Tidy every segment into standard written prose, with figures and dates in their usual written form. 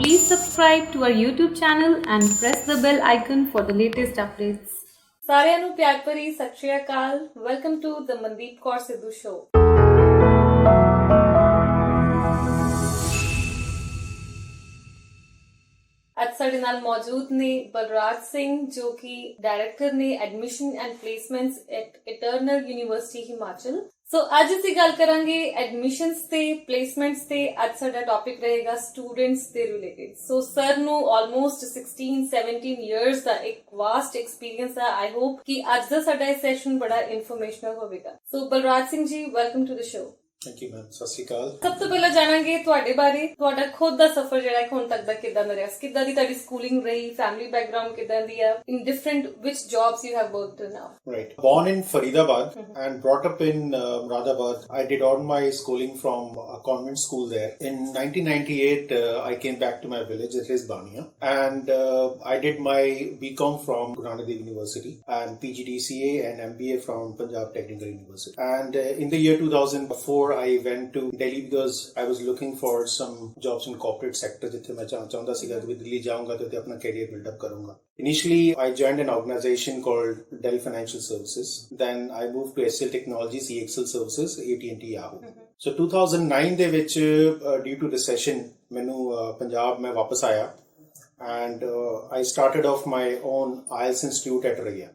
Please subscribe to our YouTube channel and press the bell icon for the latest updates. ਸਾਰਿਆਂ ਨੂੰ ਪਿਆਰ ਭਰੀ ਸਤਿ ਸ਼੍ਰੀ ਅਕਾਲ। Welcome to the Mandeep Kaur Sidhu show. ਅੱਜ ਸਾਡੇ ਨਾਲ ਮੌਜੂਦ ਨੇ ਬਲਰਾਜ ਸਿੰਘ ਜੋ ਕਿ ਡਾਇਰੈਕਟਰ ਨੇ admission and placements at Eternal University Himachal. So ਅੱਜ ਅਸੀਂ ਗੱਲ ਕਰਾਂਗੇ ਐਡਮਿਸ਼ਨਸ ਤੇ ਪਲੇਸਮੈਂਟਸ ਤੇ। ਅੱਜ ਸਾਡਾ ਟੌਪਿਕ ਰਹੇਗਾ ਸਟੂਡੈਂਟਸ ਦੇ ਰਿਲੇਟਿਡ। ਸੋ ਸਰ ਨੂੰ ਆਲਮੋਸਟ 16-17 ਇਅਰਸ ਦਾ ਇੱਕ ਵਾਸਟ ਐਕਸਪੀਰੀਅੰਸ ਹੈ। ਆਈ ਹੋਪ ਕਿ ਅੱਜ ਦਾ ਸਾਡਾ ਇਹ ਸੈਸ਼ਨ ਬੜਾ ਇਨਫੋਰਮੇਸ਼ਨਲ ਹੋਵੇਗਾ। ਸੋ Balraj Singh ji, welcome to the show. Thank you ma'am, Sat ਸ਼੍ਰੀ ਅਕਾਲ। ਸਭ ਤੋਂ ਪਹਿਲਾਂ ਜਾਣਾਂਗੇ ਤੁਹਾਡੇ ਬਾਰੇ, ਤੁਹਾਡਾ ਖੁਦ ਦਾ ਸਫ਼ਰ ਜਿਹੜਾ ਹੁਣ ਤੱਕ ਦਾ ਕਿੱਦਾਂ ਦਾ ਰਿਹਾ, ਕਿੱਦਾਂ ਦੀ ਤੁਹਾਡੀ ਸਕੂਲਿੰਗ ਰਹੀ, ਫੈਮਿਲੀ ਬੈਕਗ੍ਰਾਉਂਡ ਕਿੱਦਾਂ ਦੀ ਹੈ, ਇਨ different which jobs you have worked till now. Right. Born in Faridabad and brought up in Muradabad. I did all my schooling from a convent school there. In 1998, I came back to my village, it is Bania, and I did my BCom from Guru Nanak Dev University and PGDCA and MBA from Punjab Technical University. And in the year 2004, I went to Delhi because I was looking for some jobs in corporate sector. जिथे मैं चाहता सीगा कि दिल्ली जाऊंगा तो अपना career build up करूंगा. Initially, I joined an organization called Dell Financial Services. Then I moved to SL Technologies, EXL Services, AT&T Yahoo. So 2009 ਦੇ ਵਿੱਚ due to recession ਮੈਨੂੰ ਪੰਜਾਬ ਮੈਂ ਵਾਪਸ ਆਇਆ and I started off my own IELTS Institute at Raya.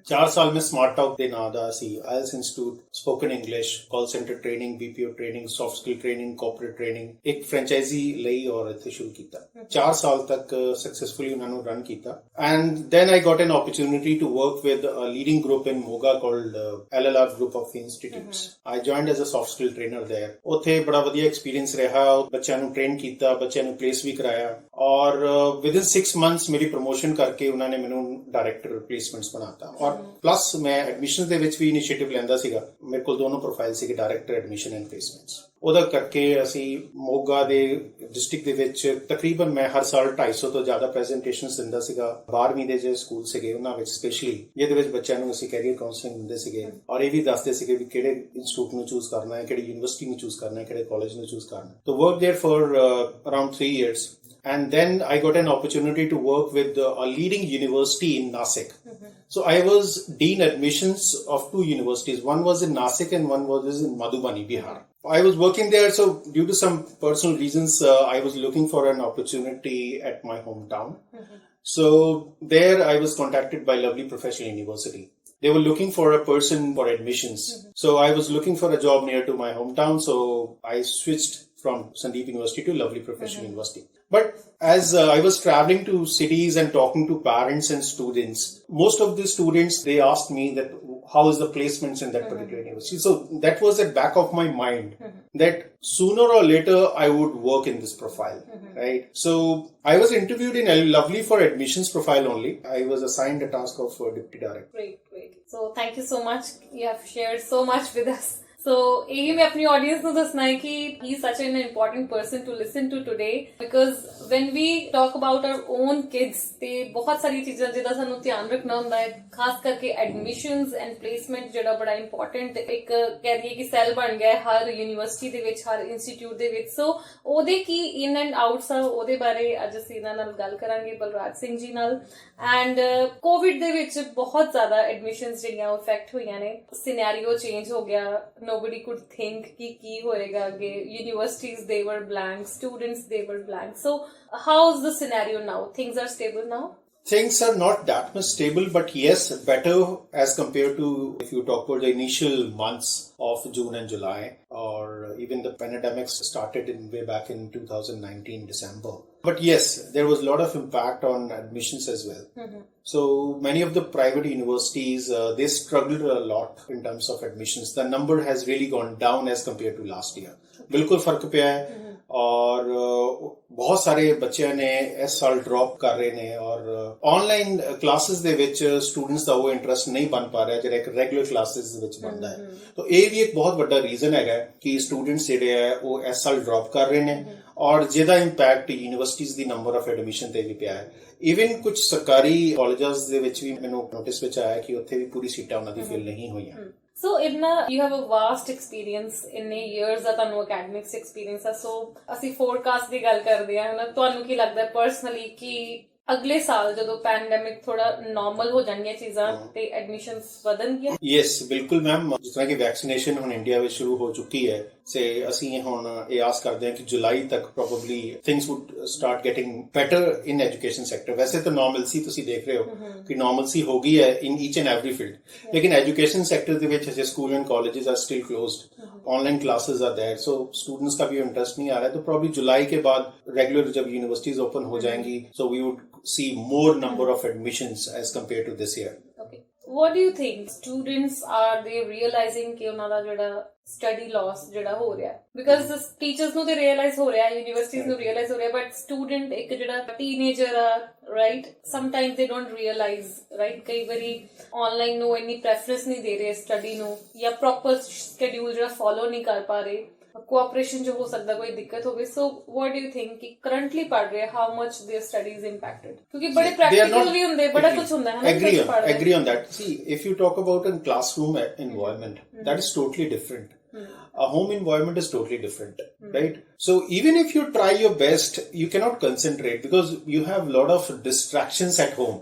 4 ਸਾਲ ਮੈਂ smart talk ਦੇ ਨਾਂ ਦਾ ਸੀ IELTS institute, spoken English, call centre training, BPO training, soft skill training, corporate training, ਇੱਕ ਫਰੈਂਚਾਈਜ਼ੀ ਲਈ ਔਰ ਇੱਥੇ ਸ਼ੁਰੂ ਕੀਤਾ। 4 ਸਾਲ ਤੱਕ ਸਕਸੈਸਫੁਲੀ ਉਹਨਾਂ ਨੂੰ ਰਨ ਕੀਤਾ and then I got an opportunity to work with a leading group in Moga called LLR group of institutes. I joined as a soft skill trainer there. ਉੱਥੇ ਬੜਾ ਵਧੀਆ ਐਕਸਪੀਰੀਅੰਸ ਰਿਹਾ, ਬੱਚਿਆਂ ਨੂੰ ਟ੍ਰੇਨ ਕੀਤਾ, ਬੱਚਿਆਂ ਨੂੰ ਪਲੇਸ ਵੀ ਕਰਾਇਆ ਔਰ ਵਿਦਿਨ 6 ਮੰਥਸ ਮੇਰੀ ਪ੍ਰਮੋਸ਼ਨ ਕਰਕੇ ਉਹਨਾਂ ਨੇ ਮੈਨੂੰ ਡਾਇਰੈਕਟਰ ਪਲੇਸਮੈਂਟਸ ਬਣਾਤਾ। ਔਰ ਪਲੱਸ ਮੈਂ ਐਡਮਿਸ਼ਨ ਦੇ ਵਿੱਚ ਵੀ ਇਨੀਸ਼ੀਏਟਿਵ ਲੈਂਦਾ ਸੀਗਾ। ਮੇਰੇ ਕੋਲ ਦੋਨੋਂ ਪ੍ਰੋਫਾਈਲ ਸੀਗੇ, ਡਾਇਰੈਕਟਰ ਐਡਮਿਸ਼ਨ ਐਂਡ ਪਲੇਸਮੈਂਟਸ। ਉਹਦਾ ਕਰਕੇ ਅਸੀਂ ਮੋਗਾ ਦੇ ਡਿਸਟ੍ਰਿਕਟ ਦੇ ਵਿੱਚ ਤਕਰੀਬਨ ਮੈਂ ਹਰ ਸਾਲ 250 ਤੋਂ ਜ਼ਿਆਦਾ ਪ੍ਰੈਜੈਂਟੇਸ਼ਨਸ ਦਿੰਦਾ ਸੀਗਾ। 12ਵੀਂ ਦੇ ਜਿਹੜੇ ਸਕੂਲ ਸੀਗੇ ਉਹਨਾਂ ਵਿੱਚ ਸਪੈਸ਼ਲੀ, ਜਿਹਦੇ ਵਿੱਚ ਬੱਚਿਆਂ ਨੂੰ ਅਸੀਂ ਕੈਰੀਅਰ ਕਾਉਂਸਲਿੰਗ ਦਿੰਦੇ ਸੀਗੇ ਔਰ ਇਹ ਵੀ ਦੱਸਦੇ ਸੀਗੇ ਵੀ ਕਿਹੜੇ ਇੰਸਟੀਚਿਊਟ ਨੂੰ ਚੂਜ਼ ਕਰਨਾ ਹੈ, ਕਿਹੜੀ ਯੂਨੀਵਰਸਿਟੀ ਨੂੰ ਚੂਜ਼ ਕਰਨਾ ਹੈ, ਕਿਹੜੇ ਕਾਲਜ ਨੂੰ ਚੂਜ਼ ਕਰਨਾ ਹੈ। ਤਾਂ work there for around 3 years. And then I got an opportunity to work with a leading university in Nasik. So I was dean admissions of 2 universities. One was in Nasik and one was in Madhubani, Bihar. I was working there, so due to some personal reasons, I was looking for an opportunity at my hometown. So there I was contacted by Lovely Professional University. They were looking for a person for admissions. So I was looking for a job near to my hometown, so I switched from Sandeep University to Lovely Professional University. But as I was traveling to cities and talking to parents and students, most of the students, they asked me that how is the placements in that particular university. So that was at back of my mind that sooner or later I would work in this profile, right? So I was interviewed in Lovely for admissions profile only. I was assigned a task of deputy director. Great. So thank you so much. You have shared so much with us. So, ਇਹੀ ਮੈਂ ਆਪਣੀ audience ਨੂੰ ਦੱਸਣਾ ਹੈ ਕਿ he is such an important person to listen to today because when we talk about our own kids ਤੇ ਬਹੁਤ ਸਾਰੀ ਚੀਜ਼ਾਂ ਜਿਹਦਾ ਸਾਨੂੰ ਧਿਆਨ ਰੱਖਣਾ ਹੁੰਦਾ ਹੈ, ਖਾਸ ਕਰਕੇ ਐਡਮਿਸ਼ਨਸ ਐਂਡ ਪਲੇਸਮੈਂਟ ਜਿਹੜਾ ਬੜਾ ਇੰਪੋਰਟੈਂਟ ਇੱਕ ਕਹਿ ਦਈਏ ਕਿ ਸੈੱਲ ਬਣ ਗਿਆ ਹਰ ਯੂਨੀਵਰਸਿਟੀ ਦੇ ਵਿੱਚ, ਹਰ ਇੰਸਟੀਚਿਊਟ ਦੇ ਵਿੱਚ। ਸੋ ਉਹਦੇ ਕੀ ਇਨ ਐਂਡ ਆਊਟਸ ਆ, ਉਹਦੇ ਬਾਰੇ ਅੱਜ ਅਸੀਂ ਇਹਨਾਂ ਨਾਲ ਗੱਲ ਕਰਾਂਗੇ ਬਲਰਾਜ ਸਿੰਘ ਜੀ ਨਾਲ। ਐਂਡ ਕੋਵਿਡ ਦੇ ਵਿੱਚ ਬਹੁਤ ਜ਼ਿਆਦਾ ਐਡਮਿਸ਼ਨਸ ਜਿਹੜੀਆਂ ਉਹ ਇਫੈਕਟ ਹੋਈਆਂ ਨੇ, ਸਿਨੈਰੀਓ ਚੇਂਜ ਹੋ ਗਿਆ। Nobody could think ki hoega age. Universities, they were blank. Students, they were blank. So how's the scenario now? Things are stable now? Things are not that much stable, but yes, better as compared to if you talk about the initial months of June and July, or even the pandemic started way back in 2019 December. But yes, there was a lot of impact on admissions as well. So many of the private universities, they struggled a lot in terms of admissions. The number has really gone down as compared to last year. बिल्कुल फर्क पिया है और बहुत सारे बच्चे ने इस साल ड्रॉप कर रहे ने और ऑनलाइन क्लासेस ਦੇ ਵਿੱਚ ਸਟੂਡੈਂਟਸ ਦਾ ਉਹ ਇੰਟਰਸਟ ਨਹੀਂ ਬਣ ਪਾ ਰਿਹਾ ਜਿਹੜਾ ਇੱਕ ਰੈਗੂਲਰ ਕਲਾਸਿਸ ਦੇ ਵਿੱਚ ਬਣਦਾ ਹੈ। ਤਾਂ ਇਹ ਵੀ ਇੱਕ ਬਹੁਤ ਵੱਡਾ ਰੀਜ਼ਨ ਹੈਗਾ ਕਿ ਸਟੂਡੈਂਟਸ ਜਿਹੜੇ ਆ ਉਹ ਇਸ ਸਾਲ ਡ੍ਰੌਪ ਕਰ ਰਹੇ ਨੇ ਔਰ ਜਿਹਦਾ impact universities the number of admission ਤੇ ਵੀ ਪਿਆ ਹੈ। ਇਵਨ ਕੁਝ ਸਰਕਾਰੀ ਕਾਲਜਸ ਦੇ ਵਿੱਚ ਵੀ ਮੈਨੂੰ ਨੋਟਿਸ ਵਿੱਚ ਆਇਆ ਕਿ ਉੱਥੇ ਵੀ ਪੂਰੀ ਸੀਟਾਂ ਉਹਨਾਂ ਦੀ ਫਿਲ ਨਹੀਂ ਹੋਈਆਂ। ਸੋ ਇਨਾ you have a vast experience ਇੰਨੇ ਇਅਰਸ ਦਾ ਤੁਹਾਨੂੰ ਅਕੈਡਮਿਕਸ ਐਕਸਪੀਰੀਅੰਸ ਆ ਸੋ ਅਸੀਂ ਫੋਰਕਾਸਟ ਦੀ ਗੱਲ ਕਰਦੇ ਹਾਂ ਹਨਾ ਤੁਹਾਨੂੰ ਕੀ ਲੱਗਦਾ ਪਰਸਨਲੀ ਕਿ ਅਗਲੇ ਸਾਲ ਜਦੋਂ ਪੈਂਡੈਮਿਕ ਥੋੜਾ ਨਾਰਮਲ ਹੋ ਜਾਣਗੀਆਂ ਚੀਜ਼ਾਂ ਤੇ ਐਡਮਿਸ਼ਨਸ ਵਧਣਗੀਆਂ ਯੈਸ ਬਿਲਕੁਲ ਮੈਮ ਜਿਸ ਤਰ੍ਹਾਂ ਕਿ ਵੈਕਸੀਨੇਸ਼ਨ ਹੁਣ ਇੰਡੀਆ ਵਿੱਚ ਸ਼ੁਰੂ ਹੋ ਚੁੱਕੀ ਹੈ ਸੇ ਅਸੀਂ ਹੁਣ ਇਹ ਆਸ ਕਰਦੇ ਹਾਂ ਕਿ ਜੁਲਾਈ ਤੱਕ probably things would start getting better in education sector ਵੈਸੇ ਤਾਂ ਨਾਰਮਲਸੀ ਤੁਸੀਂ ਦੇਖ ਰਹੇ ਹੋ ਕਿ ਨਾਰਮਲਸੀ ਹੋ ਗਈ ਹੈ in each and every field ਲੇਕਿਨ ਐਜੂकेशन सेक्टर ਦੇ ਵਿੱਚ ਅਜੇ school and colleges are still closed online classes are there so students का भी इंटरेस्ट नहीं आ रहा है तो प्रॉब्ली जुलाई के बाद रेगुलर जब यूनिवर्सिटीज ओपन हो जाएंगी so we would see more number of admissions as compared to this year. Okay. What do you think students are they realizing ਕਿ ਉਹਨਾਂ ਦਾ ਜਿਹੜਾ study loss ਜਿਹੜਾ ਹੋ ਰਿਹਾ because the teachers ਨੂੰ ਤੇ realize ਹੋ ਰਿਹਾ universities ਨੂੰ realize ਹੋ ਰਿਹਾ but student ਇੱਕ ਜਿਹੜਾ teenager ਆ right sometimes they don't realize right ਕਈ ਵਾਰੀ online ਨੂੰ ਇੰਨੀ preference ਨਹੀਂ ਦੇ ਰਹੇ study ਨੂੰ ਜਾਂ proper schedule ਜਿਹੜਾ follow ਨਹੀਂ ਕਰ ਪਾ ਰਹੇ ਕੋਆਪਰੇਸ਼ਨ ਜੋ ਹੋ ਸਕਦਾ ਕੋਈ ਦਿੱਕਤ ਹੋਵੇ ਸੋ ਵਾਟ ਡੂ ਯੂ ਥਿੰਕ ਕਿ ਕਰੰਟਲੀ ਪੜ ਰਹੇ how much there studies impacted ਕਿਉਂਕਿ ਬੜੇ ਪ੍ਰੈਕਟੀਕਲ ਵੀ ਹੁੰਦੇ ਬੜਾ ਕੁਝ ਹੁੰਦਾ ਹੈ ਨਾ agree on that see if you talk about a classroom environment that is totally different a home environment is totally different right so even if you try your best you cannot concentrate because you have a lot of distractions at home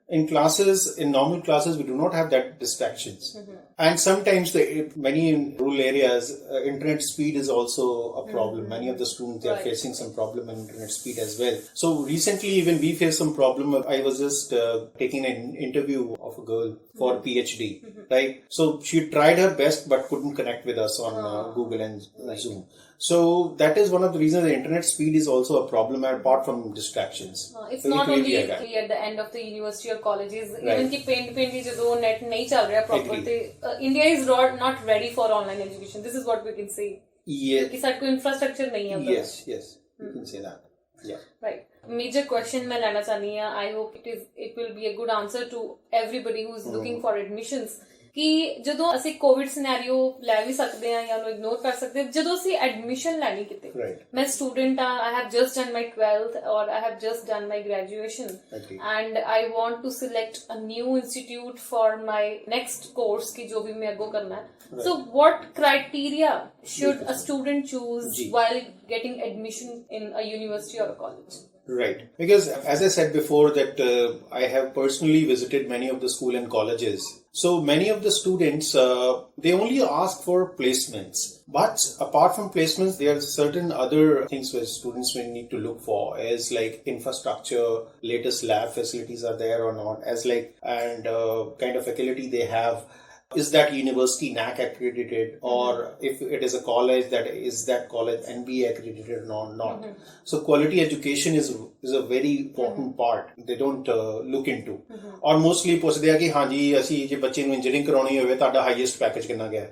in classes in normal classes we do not have that distractions and sometimes many in rural areas internet speed is also a problem many of the students they are facing some problem in internet speed as well so recently even we faced some problem I was just taking an interview of a girl for PhD right so she tried her best but couldn't connect with us on Google and Zoom so that is one of the reasons the internet speed is also a problem apart from distractions it's not only at the end of the university or colleges even ki pind jado net nahi chal raha proper te India is not ready for online education this is what we can say ki sad koi infrastructure nahi hai yes you can say that yeah right major question main lena chahni ha I hope it will be a good answer to everybody who is looking for admissions ਕਿ ਜਦੋਂ ਅਸੀਂ Covid scenario ਲੈ ਵੀ ਸਕਦੇ ਹਾਂ ਜਾਂ ਉਹਨੂੰ ignore ਕਰ ਸਕਦੇ ਹਾਂ ਜਦੋਂ ਅਸੀਂ ਐਡਮਿਸ਼ਨ ਲੈਣੀ ਕਿਤੇ ਮੈਂ ਸਟੂਡੈਂਟ ਆ I have just done my 12th or I have just done my graduation and I want to select a new institute for my next course ਕਿ ਜੋ ਵੀ ਮੈਂ ਅੱਗੋਂ ਕਰਨਾ ਹੈ so what criteria should a student choose while getting admission in a university or a college Right. Because as I said before that I have personally visited many of the school and colleges. So many of the students, they only ask for placements. But apart from placements, there are certain other things where students will need to look for as like infrastructure, latest lab facilities are there or not, as like and kind of faculty they have. Is that university NAC accredited or if it is a college that is that college NBA accredited or not so quality education is a very important part they don't look into or mostly ਪੁੱਛਦੇ ਆ ਕਿ ਹਾਂਜੀ ਅਸੀਂ ਜੇ ਬੱਚੇ ਨੂੰ engineering ਕਰਾਉਣੀ ਹੋਵੇ ਤੁਹਾਡਾ ਹਾਈਐਸਟ ਪੈਕੇਜ ਕਿੰਨਾ ਗਿਆ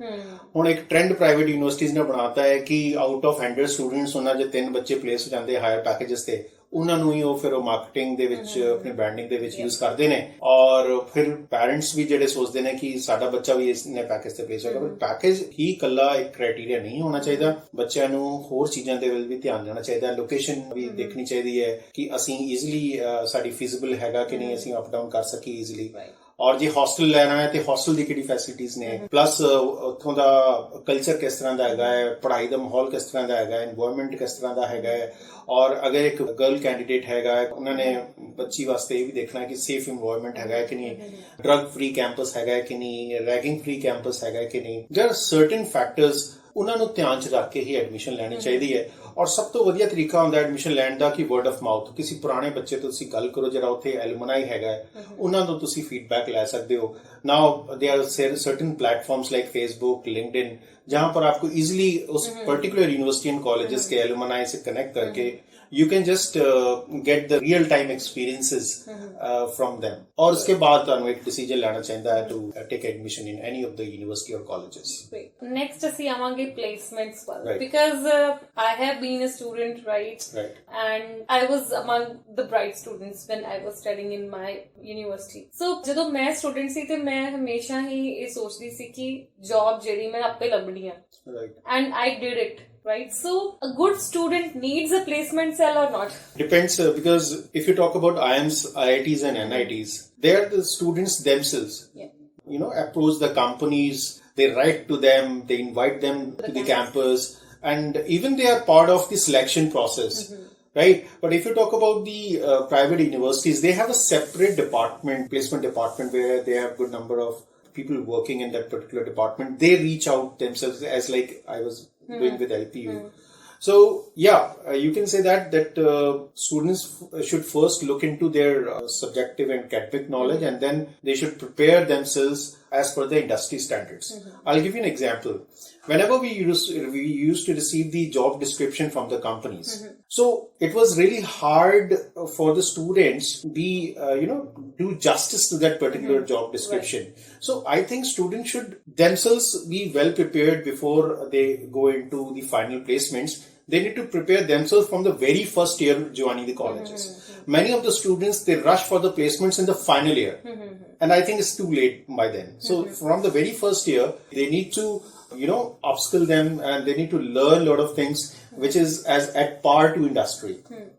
ਹੁਣ ਇੱਕ ਟ੍ਰੈਂਡ ਪ੍ਰਾਈਵੇਟ ਯੂਨੀਵਰਸਿਟੀਜ਼ ਨੇ ਬਣਾਤਾ ਹੈ ਕਿ ਆਊਟ ਆਫ 100 ਸਟੂਡੈਂਟਸ ਉਹਨਾਂ ਦੇ 3 ਬੱਚੇ ਪਲੇਸ ਹੋ ਜਾਂਦੇ ਹਾਇਰ ਪੈਕੇजेस ਤੇ ਉਹਨਾਂ ਨੂੰ ਹੀ ਉਹ ਫਿਰ ਉਹ ਮਾਰਕੀਟਿੰਗ ਦੇ ਵਿੱਚ ਆਪਣੀ ਬ੍ਰਾਂਡਿੰਗ ਦੇ ਵਿੱਚ ਯੂਜ਼ ਕਰਦੇ ਨੇ ਔਰ ਫਿਰ ਪੈਰੈਂਟਸ ਵੀ ਜਿਹੜੇ ਸੋਚਦੇ ਨੇ ਕਿ ਸਾਡਾ ਬੱਚਾ ਵੀ ਇਸ ਨੇ ਪੈਕੇਜ ਤੇ ਪਲੇਸ ਹੋਏਗਾ ਪਰ ਪੈਕੇਜ ਹੀ ਇਕੱਲਾ ਇੱਕ ਕ੍ਰਾਈਟੇਰੀਆ ਨਹੀਂ ਹੋਣਾ ਚਾਹੀਦਾ ਬੱਚਿਆਂ ਨੂੰ ਹੋਰ ਚੀਜ਼ਾਂ ਦੇ ਵੱਲ ਵੀ ਧਿਆਨ ਦੇਣਾ ਚਾਹੀਦਾ ਲੋਕੇਸ਼ਨ ਵੀ ਦੇਖਣੀ ਚਾਹੀਦੀ ਹੈ ਕਿ ਅਸੀਂ ਈਜ਼ੀਲੀ ਸਾਡੀ ਫੀਜ਼ੀਬਲ ਹੈਗਾ ਕਿ ਨਹੀਂ ਅਸੀਂ ਅਪ ਡਾਊਨ ਕਰ ਸਕੀਏ ਈਜ਼ੀਲੀ ਔਰ ਜੇ ਹੌਸਟਲ ਲੈਣਾ ਹੈ ਤੇ ਹੌਸਟਲ ਦੀ ਕਿਹੜੀ ਫੈਸਿਲਿਟੀਜ਼ ਨੇ ਪਲੱਸ ਉੱਥੋਂ ਦਾ ਕਲਚਰ ਕਿਸ ਤਰ੍ਹਾਂ ਦਾ ਹੈਗਾ ਹੈ ਪੜ੍ਹਾਈ ਦਾ ਮਾਹੌਲ ਕਿਸ ਤਰ੍ਹਾਂ ਦਾ ਹੈਗਾ ਐਨਵਾਇਰਨਮੈਂਟ ਕਿਸ ਤਰ੍ਹਾਂ ਦਾ ਹੈਗਾ ਹੈ ਔਰ ਅਗਰ ਇੱਕ ਗਰਲ ਕੈਂਡੀਡੇਟ ਹੈਗਾ ਉਹਨਾਂ ਨੇ ਬੱਚੀ ਵਾਸਤੇ ਇਹ ਵੀ ਦੇਖਣਾ ਕਿ ਸੇਫ ਇਨਵਾਇਰਨਮੈਂਟ ਹੈਗਾ ਕਿ ਨਹੀਂ ਡਰਗ ਫ੍ਰੀ ਕੈਂਪਸ ਹੈਗਾ ਕਿ ਨਹੀਂ ਰੈਗਿੰਗ ਫ੍ਰੀ ਕੈਂਪਸ ਹੈਗਾ ਕਿ ਨਹੀਂ ਦੇयर ਆਰ ਸਰਟਨ ਫੈਕਟਰਸ ਉਹਨਾਂ ਨੂੰ ਧਿਆਨ 'ਚ ਰੱਖ ਕੇ ਹੀ ਐਡਮਿਸ਼ਨ ਲੈਣੀ ਚਾਹੀਦੀ ਹੈ ਔਰ ਸਭ ਤੋਂ ਵਧੀਆ ਤਰੀਕਾ ਹੁੰਦਾ ਐਡਮਿਸ਼ਨ ਲੈਣ ਦਾ ਕਿ ਵਰਡ ਆਫ ਮਾਊਥ ਕਿਸੇ ਪੁਰਾਣੇ ਬੱਚੇ ਤੋਂ ਤੁਸੀਂ ਗੱਲ ਕਰੋ ਜਿਹੜਾ ਉੱਥੇ ਐਲੂਮਨਾਈ ਹੈਗਾ ਉਹਨਾਂ ਤੋਂ ਤੁਸੀਂ ਫੀਡਬੈਕ ਲੈ सकते हो now there are certain platforms like Facebook, LinkedIn जहां पर आपको easily उस particular university and colleges के alumni से connect करके you can just get the real time experiences from them और उसके बाद ਤੁਹਾਨੂੰ ਇੱਕ decision ਲੈਣਾ ਚਾਹੀਦਾ ਹੈ to take admission in any of the university or colleges. Next ਅਸੀਂ ਆਵਾਂਗੇ placements ਵੱਲ because I have been a student right and I was among the bright students when I was studying in my university. So ਜਦੋਂ ਮੈਂ student ਸੀ ਤੇ ਮੈਂ ਹਮੇਸ਼ਾ ਹੀ ਇਹ ਸੋਚਦੀ ਸੀ ਕਿ job ਜਿਹੜੀ ਮੈਂ ਆਪੇ ਲੱਭਣੀ ਆ and I did it. Right, so a good student needs a placement cell or not? Depends because if you talk about IIMs, IITs and NITs, they are the students themselves. You know, approach the companies they write to them, they invite them to the campus, and even they are part of the selection process. Right? But if you talk about the private universities, they have a separate department, placement department, where they have a good number of people working in that particular department. They reach out themselves, as like I was doing with LPU. So yeah, you can say that students should first look into their subjective and academic knowledge, and then they should prepare themselves as per the industry standards. I'll give you an example. Whenever we used to receive the job description from the companies, so it was really hard for the students to be, do justice to that particular job description. Right. So I think students should themselves be well prepared before they go into the final placements. They need to prepare themselves from the very first year joining the colleges. Many of the students, they rush for the placements in the final year. And I think it's too late by then. So from the very first year, they need to upskill them, and they need to learn a lot of things which is as at par to industry.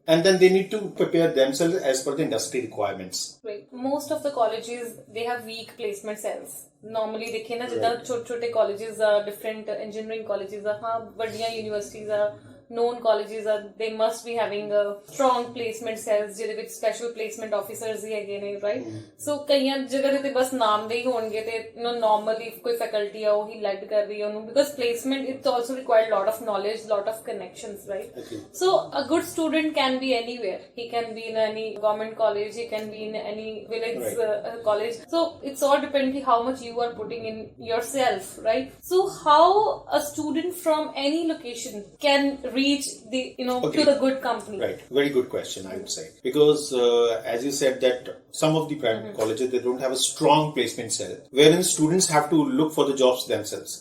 And then they need to prepare themselves as per the industry requirements. Right. Most of the colleges, they have weak placement cells. Normally, dekhe na, jitna chote colleges are different, engineering colleges are, badiya universities are, known colleges are, they must be having a strong placement cells with special placement officers hi hege ne, right? So kaiyan jagah te bas naam de hi honge te normally koi faculty hai ohi led kar rahi hai because placement, it also required lot of knowledge, lot of connections, right? So a good student can be anywhere. He can be in any government college, he can be in any village college. So it's all depending how much you are putting in yourself, right? So how a student from any location can reach the to the good company? Right, very good question, I would say, because as you said that some of the private colleges, they don't have a strong placement cell wherein students have to look for the jobs themselves.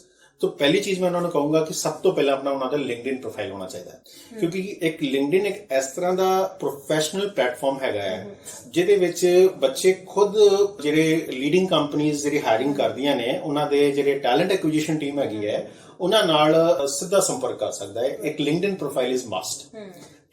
तो पहली चीज मैं उन्होंने कहूंगा कि सब तो पहले अपना उन्होंने लिंक्डइन प्रोफाइल होना चाहिए, क्योंकि एक लिंक्डइन एक इस तरह ਦਾ प्रोफेशनल प्लेटफॉर्म ਹੈਗਾ ਹੈ ਜਿਹਦੇ ਵਿੱਚ ਬੱਚੇ ਖੁਦ ਜਿਹੜੇ ਲੀਡਿੰਗ ਕੰਪਨੀਆਂ ਜਿਹੜੀ ਹਾਇਰਿੰਗ ਕਰਦੀਆਂ ਨੇ ਉਹਨਾਂ ਦੇ ਜਿਹੜੇ ਟੈਲੈਂਟ ਐਕੁਜੀਸ਼ਨ ਟੀਮ ਹੈਗੀ ਹੈ ਉਹਨਾਂ ਨਾਲ ਸਿੱਧਾ ਸੰਪਰਕ ਕਰ ਸਕਦਾ ਹੈ. ਇੱਕ ਲਿੰਕਡਇਨ ਪ੍ਰੋਫਾਈਲ ਇਜ਼ ਮਸਟ.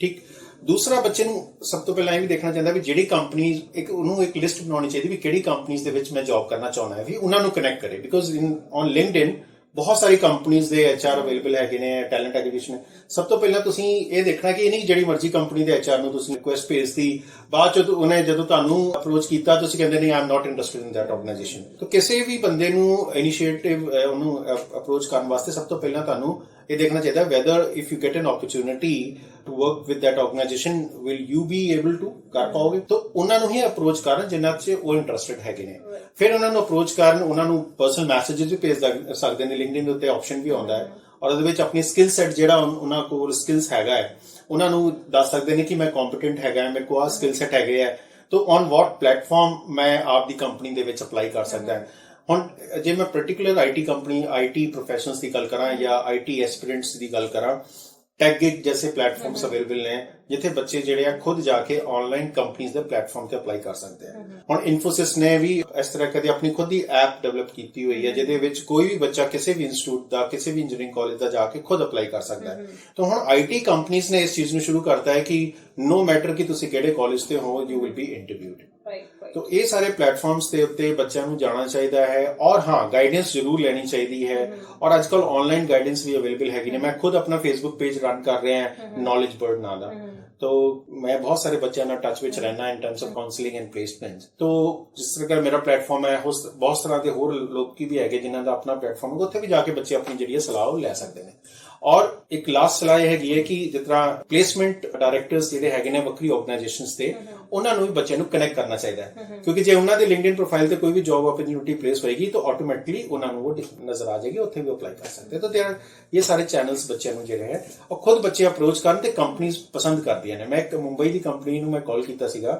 ਠੀਕ. ਦੂਸਰਾ ਬੱਚੇ ਨੂੰ ਸਭ ਤੋਂ ਪਹਿਲਾਂ ਇਹ ਵੀ ਦੇਖਣਾ ਚਾਹੀਦਾ ਵੀ ਜਿਹੜੀ ਕੰਪਨੀ ਉਹਨੂੰ ਇੱਕ ਲਿਸਟ ਬਣਾਉਣੀ ਚਾਹੀਦੀ ਵੀ ਕਿਹੜੀ ਕੰਪਨੀਆਂ ਦੇ ਵਿੱਚ ਮੈਂ ਜੌਬ ਕਰਨਾ ਚਾਹੁੰਦਾ ਹੈ, ਵੀ ਉਹਨਾਂ ਨੂੰ ਕਨੈਕਟ ਕਰੇ, ਬਿਕੋਜ਼ ਔਨ ਲਿੰਕਡਇਨ ਬਹੁਤ ਸਾਰੀ ਕੰਪਨੀਆਂ ਦੇ ਐਚਆਰ ਅਵੇਲੇਬਲ ਹੈਗੇ ਨੇ, ਟੈਲੈਂਟ ਐਗਰੀਗੇਸ਼ਨ. ਸਭ ਤੋਂ ਪਹਿਲਾਂ ਤੁਸੀਂ ਇਹ ਦੇਖਣਾ ਕਿ ਇਹ ਨਹੀਂ ਜਿਹੜੀ ਮਰਜ਼ੀ ਕੰਪਨੀ ਦੇ ਐਚਆਰ ਨੂੰ ਤੁਸੀਂ ਰਿਕੁਐਸਟ ਭੇਜਦੀ, ਬਾਅਦ ਚ ਉਹਨੇ ਜਦੋਂ ਤੁਹਾਨੂੰ ਅਪਰੋਚ ਕੀਤਾ ਤੁਸੀਂ ਕਹਿੰਦੇ ਨਹੀਂ I am not interested in that organisation. ਤਾਂ ਕਿਸੇ ਵੀ ਬੰਦੇ ਨੂੰ ਇਨੀਸ਼ੀਏਟਿਵ ਉਹਨੂੰ ਅਪਰੋਚ ਕਰਨ ਵਾਸਤੇ ਸਭ ਤੋਂ ਪਹਿਲਾਂ ਤੁਹਾਨੂੰ ਇਹ ਦੇਖਣਾ ਚਾਹੀਦਾ weather if you get N opportunity to work with that organization, will you be able to ਕਰ ਪਾਓਗੇ? ਤਾਂ ਉਹਨਾਂ ਨੂੰ ਹੀ ਅਪਰੋਚ ਕਰਨ ਜਿਨ੍ਹਾਂ 'ਚ ਉਹ ਇੰਟਰਸਟਿਡ ਹੈਗੇ ਨੇ. ਫਿਰ ਉਹਨਾਂ ਨੂੰ ਅਪਰੋਚ ਕਰਨ, ਉਹਨਾਂ ਨੂੰ ਪਰਸਨਲ ਮੈਸੇजेस ਵੀ ਭੇਜ ਸਕਦੇ ਨੇ. ਲਿੰਕਡਇਨ ਦੇ ਉੱਤੇ ਆਪਸ਼ਨ ਵੀ ਆਉਂਦਾ ਹੈ, ਔਰ ਉਹਦੇ ਵਿੱਚ ਆਪਣੀ ਸਕਿੱਲ ਸੈਟ ਜਿਹੜਾ ਉਹਨਾਂ ਕੋਲ ਸਕਿੱਲਸ ਹੈਗਾ ਹੈ ਉਹਨਾਂ ਨੂੰ ਦੱਸ ਸਕਦੇ ਨੇ ਕਿ ਮੈਂ ਕੰਪੀਟੈਂਟ ਹੈਗਾ, ਮੇਰੇ ਕੋਲ ਆਹ ਸਕਿੱਲ ਸੈਟ ਹੈਗੇ ਹੈ, ਤਾਂ ਔਨ ਵਾਟ ਪਲੇਟਫਾਰਮ ਮੈਂ ਆਪ ਦੀ ਕੰਪਨੀ ਦੇ ਵਿੱਚ ਅਪਲਾਈ ਕਰ ਸਕਦਾ. ਹੁਣ ਜੇ ਮੈਂ particular IT company, IT professionals ਦੀ ਗੱਲ ਕਰਾਂ ਜਾਂ ਆਈਟੀ ਐਸਪੀਰੈਂਟਸ ਦੀ ਗੱਲ ਕਰਾਂ, ਟੈਗਿਗ ਜੈਸੇ ਪਲੇਟਫਾਰਮਸ ਅਵੇਲੇਬਲ ਨੇ ਜਿੱਥੇ ਬੱਚੇ ਜਿਹੜੇ ਆ ਖੁਦ ਜਾ ਕੇ ਆਨਲਾਈਨ ਕੰਪਨੀਆਂ ਦੇ ਪਲੇਟਫਾਰਮ ਤੇ ਅਪਲਾਈ ਕਰ ਸਕਦੇ ਆ. ਹੁਣ ਇਨਫੋਸਿਸ ਨੇ ਵੀ ਇਸ ਤਰ੍ਹਾਂ ਕਦੇ ਆਪਣੀ ਖੁਦ ਦੀ ਐਪ ਡਿਵੈਲਪ ਕੀਤੀ ਹੋਈ ਹੈ ਜਿਹਦੇ ਵਿੱਚ ਕੋਈ ਵੀ ਬੱਚਾ ਕਿਸੇ ਵੀ ਇੰਸਟੀਚਿਊਟ ਦਾ, ਕਿਸੇ ਵੀ ਇੰਜੀਨੀਅਰਿੰਗ ਕਾਲਜ ਦਾ ਜਾ ਕੇ ਖੁਦ ਅਪਲਾਈ ਕਰ ਸਕਦਾ ਹੈ. ਤਾਂ ਹੁਣ ਆਈਟੀ ਕੰਪਨੀਆਂ ਨੇ ਇਸ ਚੀਜ਼ ਨੂੰ ਸ਼ੁਰੂ ਕਰਤਾ ਹੈ ਕਿ ਨੋ ਮੈਟਰ ਕਿ ਤੁਸੀਂ ਕਿਹੜੇ ਕਾਲਜ ਤੇ ਹੋ, ਯੂ ਵਿਲ ਬੀ ਇੰਟਰਵਿਊਡ. तो ये सारे प्लेटफॉर्म्स के उत्ते बच्चों को जाना चाहिए है, और हाँ गाइडेंस जरूर लेनी चाहिए है. और आजकल ऑनलाइन गाइडेंस भी अवेलेबल है. मैं खुद अपना फेसबुक पेज रन कर रहा है नॉलेज बर्ड नाम का, तो मैं बहुत सारे बच्चों ਨਾਲ टच ਵਿੱਚ रहना in terms of counselling and placement. तो जिस तरह मेरा प्लेटफॉर्म है, बहुत तरह के होर लोग भी है जिन्हों का अपना प्लेटफॉर्म है, उत्थे भी जाके बच्चे अपनी जी सलाह ले सकते हैं. और एक लास्ट सलाह यह है कि जिस तरह प्लेसमेंट डायरैक्टर्स ਜਿਹੜੇ ਹੈਗੇ ਨੇ ਵੱਖਰੀ ਆਰਗੇਨਾਈਜੇਸ਼ਨਸ ਤੇ, ਉਹਨਾਂ ਨੂੰ ਵੀ ਬੱਚਿਆਂ ਨੂੰ ਕਨੈਕਟ ਕਰਨਾ ਚਾਹੀਦਾ ਹੈ, ਕਿਉਂਕਿ ਜੇ ਉਹਨਾਂ ਦੇ ਲਿੰਕਡਇਨ ਪ੍ਰੋਫਾਈਲ ਤੇ ਕੋਈ ਵੀ ਜੌਬ अपॉर्चुनिटी प्लेस होएगी तो ऑटोमेटिकली ਉਹਨਾਂ ਨੂੰ ਉਹ ਨਜ਼ਰ ਆ ਜਾਏਗੀ, ਉੱਥੇ ਵੀ ਅਪਲਾਈ ਕਰ ਸਕਦੇ. ਤਾਂ ਇਹ ਸਾਰੇ ਚੈਨਲਸ ਬੱਚਿਆਂ ਨੂੰ ਜਿਹੜੇ ਹੈ ਉਹ ਖੁਦ ਬੱਚੇ ਅਪਰੋਚ ਕਰਨ ਤੇ ਕੰਪਨੀਆਂ ਪਸੰਦ ਕਰਦੀਆਂ ਨੇ. ਮੈਂ ਇੱਕ ਮੁੰਬਈ ਦੀ ਕੰਪਨੀ ਨੂੰ ਮੈਂ ਕਾਲ ਕੀਤਾ ਸੀਗਾ,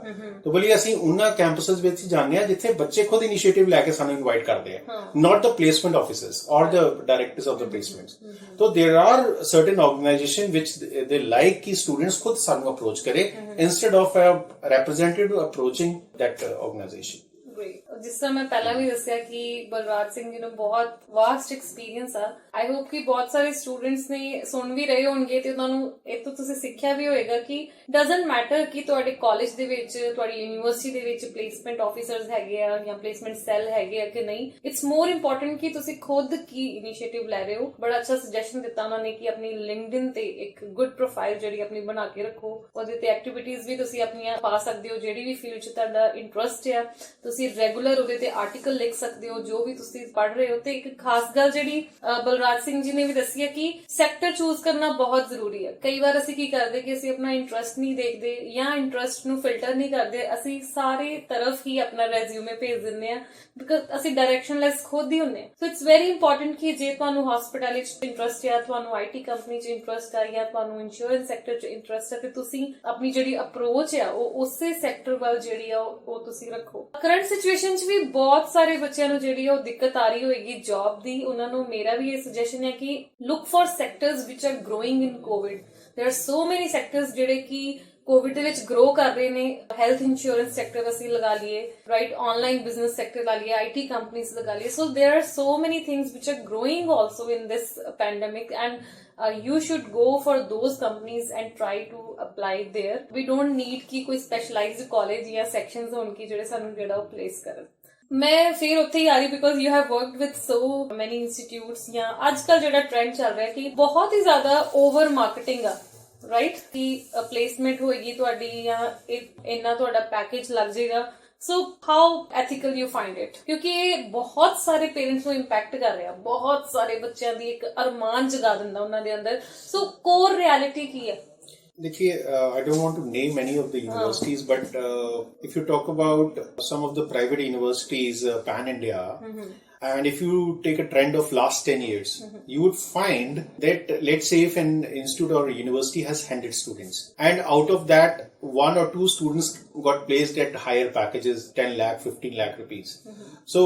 ਤਾਂ ਬੋਲੀ ਅਸੀਂ ਉਹਨਾਂ ਕੈਂਪਸਸ ਵਿੱਚ ਜਾਂਦੇ ਆ ਜਿੱਥੇ ਬੱਚੇ ਖੁਦ ਇਨੀਸ਼ੀਏਟਿਵ ਲੈ ਕੇ ਸਾਨੂੰ ਇਨਵਾਈਟ ਕਰਦੇ ਆ, ਨਾਟ ਦ placement officers or the directors of the placements. ਤਾਂ there are certain organization which they like कि students खुद ਸਾਨੂੰ approach करे instead of a representative approaching that organization. Great. ਜਿਸ ਤਰ੍ਹਾਂ ਮੈਂ ਪਹਿਲਾਂ ਵੀ ਦੱਸਿਆ ਕਿ ਬਲਰਾਜ ਸਿੰਘ ਜੀ ਨੂੰ ਬਹੁਤ ਵਾਸਟ ਐਕਸਪੀਰੀਅੰਸ ਆ। ਆਈ ਹੋਪ ਕਿ ਬਹੁਤ ਸਾਰੇ ਸਟੂਡੈਂਟਸ ਨੇ ਸੁਣ ਵੀ ਰਹੇ ਹੋਣਗੇ ਤੇ ਉਹਨਾਂ ਨੂੰ ਇਹ ਤੋਂ ਤੁਸੀਂ ਸਿੱਖਿਆ ਵੀ ਹੋਏਗਾ ਕਿ ਡਜ਼ਨਟ ਮੈਟਰ ਕਿ ਤੁਹਾਡੇ ਕਾਲਜ ਦੇ ਵਿੱਚ, ਤੁਹਾਡੀ ਯੂਨੀਵਰਸਿਟੀ ਦੇ ਵਿੱਚ ਪਲੇਸਮੈਂਟ ਆਫੀਸਰਸ ਹੈਗੇ ਆ ਜਾਂ ਪਲੇਸਮੈਂਟ ਸੈੱਲ ਹੈਗੇ ਆ ਕਿ ਨਹੀਂ। ਇਟਸ ਮੋਰ ਇੰਪੋਰਟੈਂਟ ਕਿ ਤੁਸੀਂ ਖੁਦ ਕੀ ਇਨੀਸ਼ੀਏਟਿਵ ਲੈ ਰਹੇ ਹੋ। ਬੜਾ ਅੱਛਾ ਸੁਜੈਸ਼ਨ ਦਿੱਤਾ ਉਹਨਾਂ ਨੇ ਕਿ ਆਪਣੀ ਲਿੰਕਡਇਨ ਤੇ ਇੱਕ ਗੁੱਡ ਪ੍ਰੋਫਾਈਲ ਜਿਹੜੀ ਆਪਣੀ ਬਣਾ ਕੇ ਰੱਖੋ। ਉਹਦੇ ਤੇ ਐਕਟੀਵਿਟੀਜ਼ ਵੀ ਤੁਸੀਂ ਆਪਣੀਆਂ ਪਾ ਸਕਦੇ ਹੋ, ਜਿਹੜੀ ਵੀ ਫੀਲਡ 'ਚ ਤੁਹਾਡਾ ਇੰਟਰਸਟ ਆ। ਤੁਸੀਂ ਰੈਗੂਲਰ ਉਹਦੇ ਤੇ ਆਰਟੀਕਲ ਲਿਖ ਸਕਦੇ ਹੋ ਜੋ ਵੀ ਤੁਸੀਂ ਪੜ੍ਹ ਰਹੇ ਹੋ। ਤੇ ਇੱਕ ਖਾਸ ਗੱਲ ਜਿਹੜੀ ਬਲਰਾਜ ਸਿੰਘ ਜੀ ਨੇ ਵੀ ਦੱਸੀ ਹੈ ਕਿ ਸੈਕਟਰ ਚੂਜ਼ ਕਰਨਾ ਬਹੁਤ ਜ਼ਰੂਰੀ ਹੈ। ਕਈ ਵਾਰ ਅਸੀਂ ਕੀ ਕਰਦੇ ਕਿ ਅਸੀਂ ਆਪਣਾ ਇੰਟਰਸਟ ਨਹੀਂ ਦੇਖਦੇ ਜਾਂ ਇੰਟਰਸਟ ਨੂੰ ਫਿਲਟਰ ਨਹੀਂ ਕਰਦੇ, ਅਸੀਂ ਸਾਰੇ ਤਰਫ ਹੀ ਆਪਣਾ ਰੈਜ਼ਿਊਮੇ ਭੇਜ ਦਿੰਦੇ ਆ ਬਿਕਾਜ਼ ਅਸੀਂ ਡਾਇਰੈਕਸ਼ਨਲੈਸ ਖੁਦ ਹੀ ਹੁੰਦੇ ਆ। ਸੋ ਇਟਸ ਵੈਰੀ ਇੰਪੋਰਟੈਂਟ ਕਿ ਜੇ ਤੁਹਾਨੂੰ ਹਸਪਿਟੈਲਿਟੀ 'ਚ ਇੰਟਰਸਟ ਆ, ਤੁਹਾਨੂੰ ਆਈਟੀ ਕੰਪਨੀ 'ਚ ਇੰਟਰਸਟ ਆ ਜਾਂ ਤੁਹਾਨੂੰ ਇੰਸ਼ੋਰੈਂਸ ਸੈਕਟਰ 'ਚ ਇੰਟਰਸਟ ਹੈ ਤੇ ਤੁਸੀਂ ਆਪਣੀ ਜਿਹੜੀ ਅਪਰੋਚ ਆ ਉਹ ਉਸੇ ਸੈਕਟਰ ਵੱਲ ਜਿਹੜੀ ਆ ਉਹ ਤੁਸੀਂ ਰੱਖੋ। ਕਰੰਟ ਸਿਚੁਏਸ਼ਨ 'ਚ ਵੀ ਬਹੁਤ ਸਾਰੇ ਬੱਚਿਆਂ ਨੂੰ ਜਿਹੜੀ ਉਹ ਦਿੱਕਤ ਆ ਰਹੀ ਹੋਏਗੀ ਜੌਬ ਦੀ। ਉਹਨਾਂ ਨੂੰ ਮੇਰਾ ਵੀ ਇਹ ਸੁਜੈਸ਼ਨ ਹੈ ਕਿ look for sectors which are growing in Covid. There are so many sectors ਜਿਹੜੇ ਕਿ ਕੋਵਿਡ ਦੇ ਵਿੱਚ ਗਰੋ ਕਰ ਰਹੇ ਨੇ। ਹੈਲਥ ਇੰਸ਼ੋਰੈਂਸ ਸੈਕਟਰ ਅਸੀਂ ਲਗਾ ਲਈਏ, ਰਾਈਟ, ਆਨਲਾਈਨ ਬਿਜ਼ਨਸ ਸੈਕਟਰ ਲਾ ਲਈਏ, ਆਈਟੀ ਕੰਪਨੀਜ਼ ਲਗਾ ਲਈਏ। So there are so many things which are growing also in this pandemic and you should go for those companies and try to apply there. We don't need ਕਿ ਕੋਈ specialized college ਜਾਂ sections ਹੋਣ ਕਿ ਜਿਹੜੇ ਸਾਨੂੰ ਜਿਹੜਾ ਉਹ place ਕਰਨ। ਮੈਂ ਫਿਰ ਉੱਥੇ ਹੀ ਆ ਰਹੀ because you have worked with ਸੋ ਮੈਨੀ ਇੰਸਟੀਟਿਊਟਸ। ਜਾਂ ਅੱਜ ਕੱਲ ਜਿਹੜਾ ਟ੍ਰੈਂਡ ਚੱਲ ਰਿਹਾ ਕਿ ਬਹੁਤ ਹੀ ਜ਼ਿਆਦਾ ਓਵਰ ਮਾਰਕੀਟਿੰਗ ਆ, ਰਾਈਟ, ਕਿ ਪਲੇਸਮੈਂਟ ਹੋਏਗੀ ਤੁਹਾਡੀ ਜਾਂ ਇੰਨਾ ਤੁਹਾਡਾ ਪੈਕੇਜ ਲੱਗ ਜਾਏਗਾ। So how ethical you find it, ਕਿਉਂਕਿ ਇਹ ਬਹੁਤ ਸਾਰੇ ਪੇਰੈਂਟਸ ਨੂੰ ਇੰਪੈਕਟ ਕਰ ਰਿਹਾ, ਬਹੁਤ ਸਾਰੇ ਬੱਚਿਆਂ ਦੀ ਇੱਕ ਅਰਮਾਨ ਜਗਾ ਦਿੰਦਾ ਉਹਨਾਂ ਦੇ ਅੰਦਰ। ਸੋ ਕੋਰ ਰਿਐਲਿਟੀ ਕੀ ਹੈ? देखिए, I don't want to name any of the universities, but if you talk about some of the private universities pan India, and if you take a trend of last 10 years, you would find that, let's say, if an institute or a university has 100 students, and out of that, 1 or 2 students got placed at higher packages, 10 lakh, 15 lakh rupees. So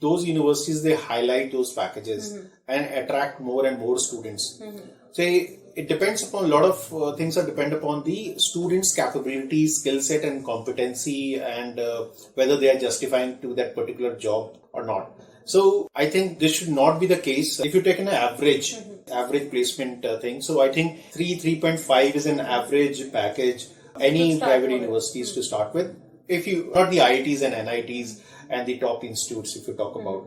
those universities, they highlight those packages and attract more and more students. Say, it depends upon a lot of things that depend upon the students' capability, skill set and competency, and whether they are justifying to that particular job or not. So I think this should not be the case. If you take an average placement thing, so I think 3.5 is an average package any private universities to start with. If you, not the IITs and NITs and the top institutes if you talk about.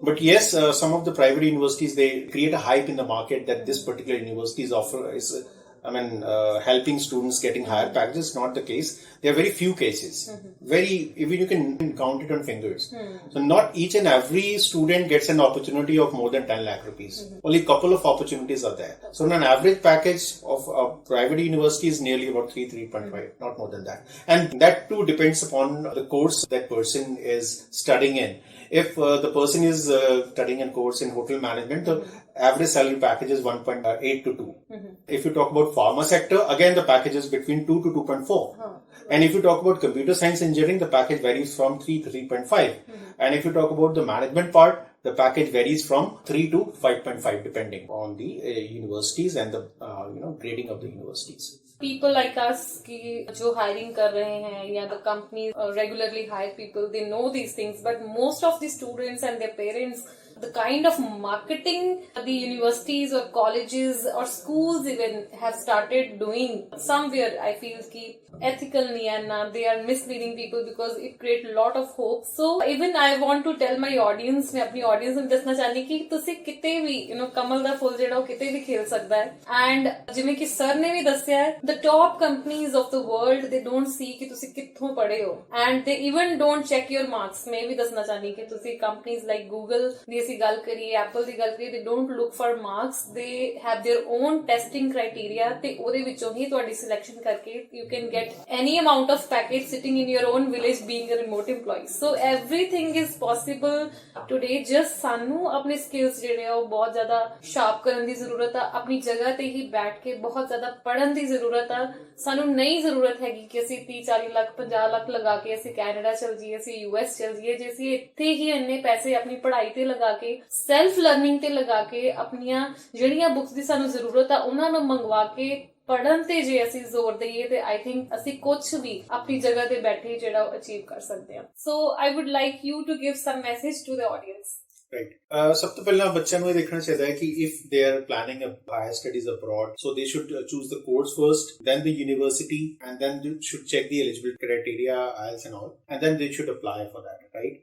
But yes, some of the private universities, they create a hype in the market that this particular university is helping students getting higher packages. Not the case. There are very few cases. Even you can count it on fingers. So not each and every student gets an opportunity of more than 10 lakh rupees. Only a couple of opportunities are there. So an average package of a private university is nearly about 3.5, not more than that. And that too depends upon the course that person is studying in. If the person is studying a course in hotel management, the average salary package is 1.8 to 2. If you talk about pharma sector, again the package is between 2 to 2.4. And if you talk about computer science engineering, the package varies from 3 to 3.5. And if you talk about the management part, the package varies from 3 to 5.5 depending on the universities and the grading of the universities. People like us ki jo hiring kar rahe hain ya the companies regularly hire people, they know these things, but most of the students and their parents, the kind of marketing the universities or colleges or schools even have started doing somewhere, I feel ki ethical nahi hai na, they are misleading people because it create a lot of hope. So even I want to tell my audience, मैं अपनी audience ਨੂੰ ਦੱਸਣਾ ਚਾਹਨੀ ਕਿ ਤੁਸੀਂ ਕਿਤੇ ਵੀ ਕਮਲ ਦਾ ਫੁੱਲ ਜਿਹੜਾ ਉਹ ਕਿਤੇ ਵੀ ਖਿਲ ਸਕਦਾ ਹੈ। and ਜਿਵੇਂ ਕਿ ਸਰ ਨੇ ਵੀ ਦੱਸਿਆ ਹੈ, the top companies of the world, they don't see ਕਿ ਤੁਸੀਂ ਕਿੱਥੋਂ ਪੜ੍ਹੇ ਹੋ, and they even don't check your marks. ਮੈਂ ਵੀ ਦੱਸਣਾ ਚਾਹਨੀ ਕਿ ਤੁਸੀਂ companies like Google ਦੀ ਅਸੀਂ ਗੱਲ ਕਰੀਏ, Apple ਦੀ ਗੱਲ ਕਰੀਏ, they don't look for marks, they have their own testing criteria ਤੇ ਉਹਦੇ ਵਿੱਚੋਂ ਹੀ ਤੁਹਾਡੀ selection ਕਰਕੇ you can get any amount of package sitting in your own village being a remote employee. So everything is possible today. Just ਸਾਨੂੰ ਆਪਣੇ skills ਜਿਹੜੇ ਆ ਉਹ ਬਹੁਤ ਜ਼ਿਆਦਾ sharp ਕਰਨ ਦੀ ਜ਼ਰੂਰਤ ਆ, ਆਪਣੀ ਜਗ੍ਹਾ ਤੇ ਹੀ ਬੈਠ ਕੇ ਬਹੁਤ ਜ਼ਿਆਦਾ ਪੜ੍ਹਨ ਦੀ ਜ਼ਰੂਰਤ ਆ। ਸਾਨੂੰ ਨਹੀਂ ਜ਼ਰੂਰਤ ਹੈਗੀ ਕਿ ਅਸੀਂ 30-40 ਲੱਖ 50 ਲੱਖ ਲਗਾ ਕੇ ਅਸੀਂ ਕੈਨੇਡਾ ਚਲ ਜਾਈਏ, ਅਸੀਂ US ਚਲ ਜਾਈਏ। ਜੇ ਅਸੀਂ ਇੱਥੇ ਹੀ ਇੰਨੇ ਪੈਸੇ ਆਪਣੀ ਪੜ੍ਹਾਈ ਤੇ ਲਗਾ ਕੇ, ਸੈਲਫ ਲਰਨਿੰਗ ਤੇ ਲਗਾ ਕੇ, ਆਪਣੀਆਂ ਜਿਹੜੀਆਂ ਬੁੱਕਸ ਦੀ ਸਾਨੂੰ ਜ਼ਰੂਰਤ ਆ ਉਹਨਾਂ ਨੂੰ ਮੰਗਵਾ ਕੇ ਪੜ੍ਹਨ ਤੇ ਜੇ ਅਸੀਂ ਜ਼ੋਰ ਦਈਏ ਤੇ ਆਈ ਥਿੰਕ ਅਸੀਂ ਕੁਝ ਵੀ ਆਪਣੀ ਜਗ੍ਹਾ ਤੇ ਬੈਠੇ ਜਿਹੜਾ ਉਹ ਅਚੀਵ ਕਰ ਸਕਦੇ ਹਾਂ। So I would like you to give some message to the audience. Right. ਸਭ ਤੋਂ ਪਹਿਲਾਂ ਬੱਚਿਆਂ ਨੂੰ ਇਹ ਦੇਖਣਾ ਚਾਹੀਦਾ ਹੈ ਕਿ if they are planning a higher studies abroad, so they should choose the course first, then the university, and then they should check the eligibility criteria, IELTS and all, and then they should apply for that, right?